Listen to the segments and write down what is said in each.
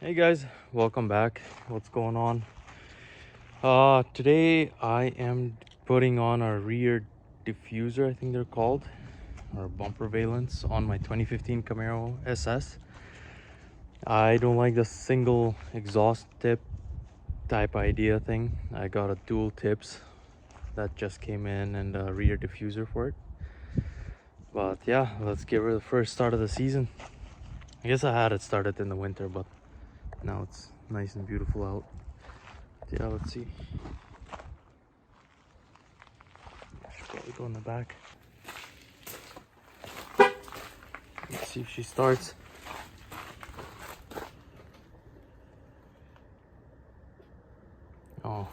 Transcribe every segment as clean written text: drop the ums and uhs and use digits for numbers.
Hey guys, welcome back. What's going on? Today I am putting on a rear diffuser, I think they're called, or bumper valence on my 2015 Camaro SS. I don't like the single exhaust tip type idea thing. I got a dual tips that just came in and a rear diffuser for it. But yeah, let's give her the first start of the season. I guess I had it started in the winter, but now it's nice and beautiful out. Yeah, let's see. Should probably go in the back. Let's see if she starts. Oh,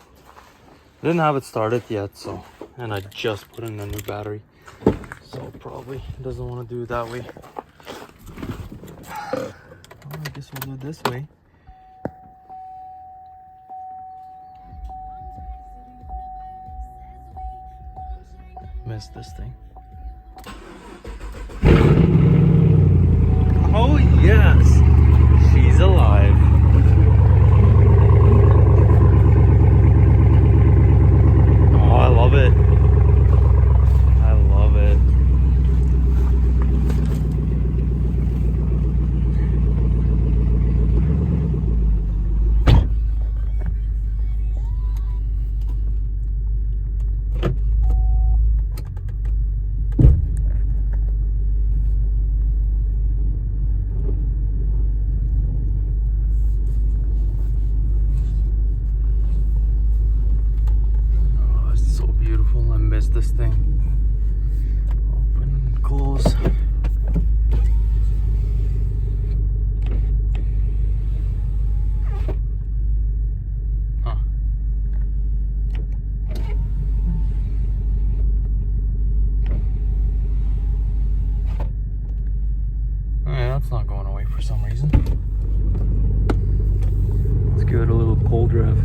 didn't have it started yet, so, and I just put in a new battery, so probably doesn't want to do it that way. Well, I guess we'll do it this way. Missed this thing. Oh yes, she's alive. Oh, I love it. I love it. Oh, it's so beautiful. I miss this thing. Open and close. Huh. Oh, yeah, that's not going away for some reason. Let's give it a little cold rev.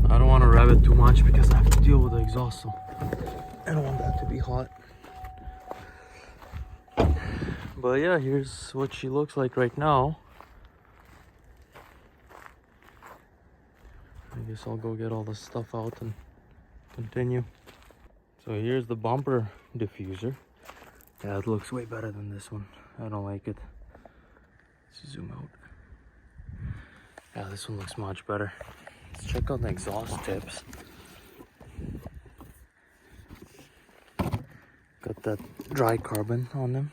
I don't want to rev it too much because I have to deal with the exhaust, so I don't want that to be hot. But yeah, here's what she looks like right now. I guess I'll go get all the stuff out and continue. So here's the bumper diffuser. Yeah, it looks way better than this one. I don't like it. Let's zoom out. Yeah, this one looks much better. Let's check out the exhaust tips. Got that dry carbon on them.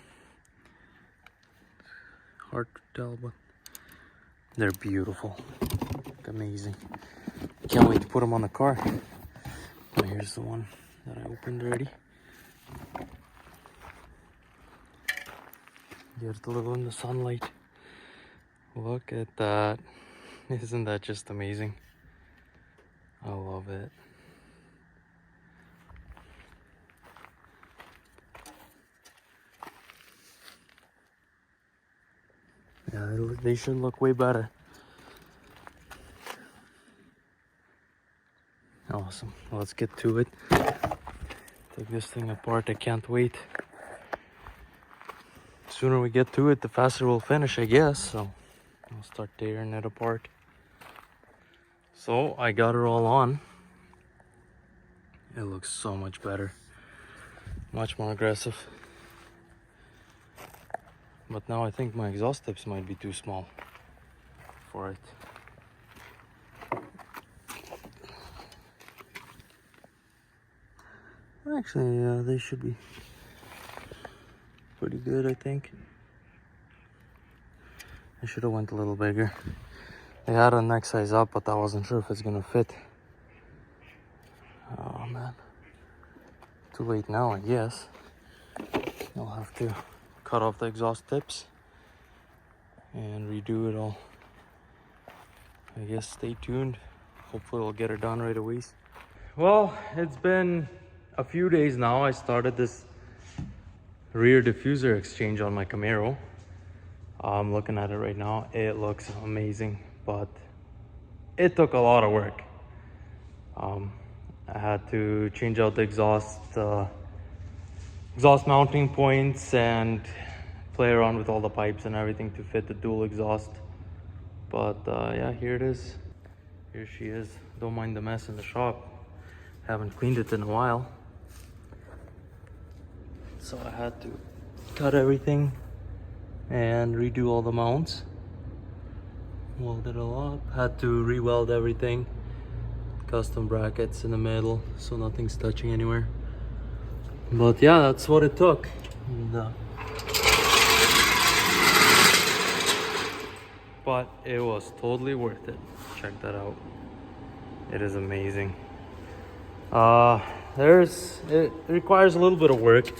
Hard to tell, but they're beautiful. Look amazing. Can't wait to put them on the car. Oh, here's the one that I opened already. Get it a little in the sunlight. Look at that. Isn't that just amazing? I love it. Yeah, they should look way better. Awesome. Let's get to it. Take this thing apart. I can't wait. The sooner we get to it, the faster we'll finish, I guess. So I'll start tearing it apart. So I got her all on. It looks so much better. Much more aggressive. But now I think my exhaust tips might be too small for it. Actually, they should be pretty good, I think. I should have went a little bigger. They had a neck size up, but I wasn't sure if it's gonna fit. Oh man. Too late now, I guess. I'll have to cut off the exhaust tips and redo it all. I guess stay tuned. Hopefully we'll get it done right away. Well, it's been a few days now. I started this rear diffuser exchange on my Camaro. I'm looking at it right now. It looks amazing, but it took a lot of work. I had to change out the exhaust exhaust mounting points and play around with all the pipes and everything to fit the dual exhaust. But yeah, here it is. Here she is. Don't mind the mess in the shop. Haven't cleaned it in a while, so I had to cut everything and redo all the mounts. Welded it all up. Had to re-weld everything. Custom brackets in the middle so nothing's touching anywhere. But yeah, that's what it took. And, but it was totally worth it. Check that out. It is amazing. It requires a little bit of work.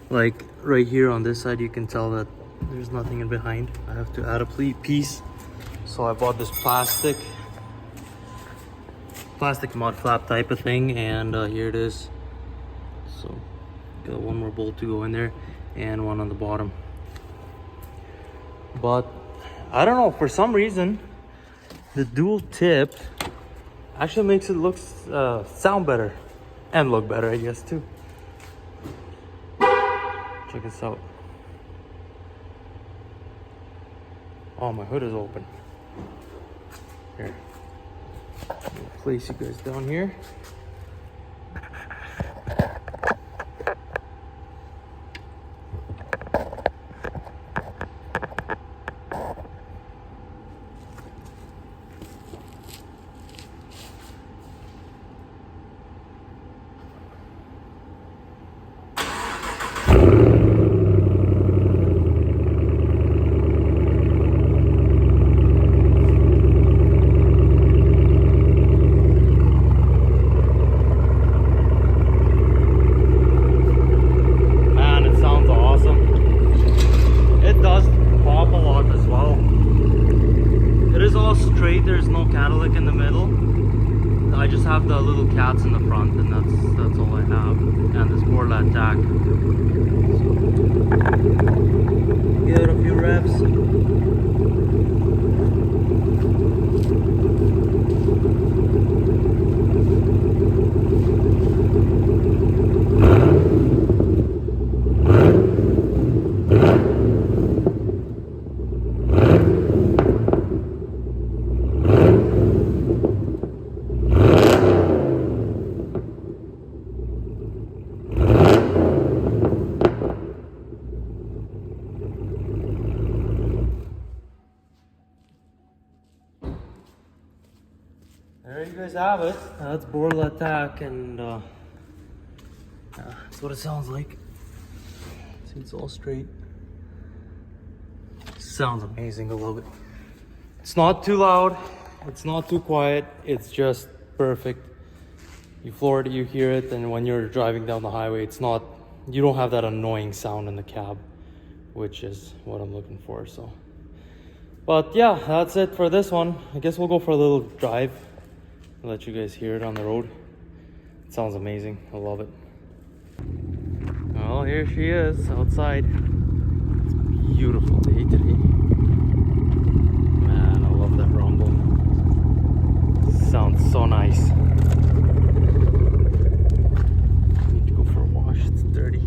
Like right here on this side, you can tell that there's nothing in behind. I have to add a piece. So I bought this plastic mud flap type of thing, and here it is. So got one more bolt to go in there and one on the bottom. But I don't know, for some reason the dual tip actually makes it sound better and look better, I guess, too. Check this out. Oh, my hood is open. Here, I'll place you guys down here. There's no catalytic in the middle. I just have the little cats in the front, and that's all I have. And this borla atak. So, give it a few revs. There you guys have it. That's borla atak, and that's what it sounds like. See, it's all straight. Sounds amazing. I love it. It's not too loud. It's not too quiet. It's just perfect. You floor it, you hear it, and when you're driving down the highway, you don't have that annoying sound in the cab, which is what I'm looking for. So, but yeah, that's it for this one. I guess we'll go for a little drive. I'll let you guys hear it on the road. It sounds amazing. I love it. Well, here she is outside. It's a beautiful day today. Man, I love that rumble. Sounds so nice. I need to go for a wash. It's dirty.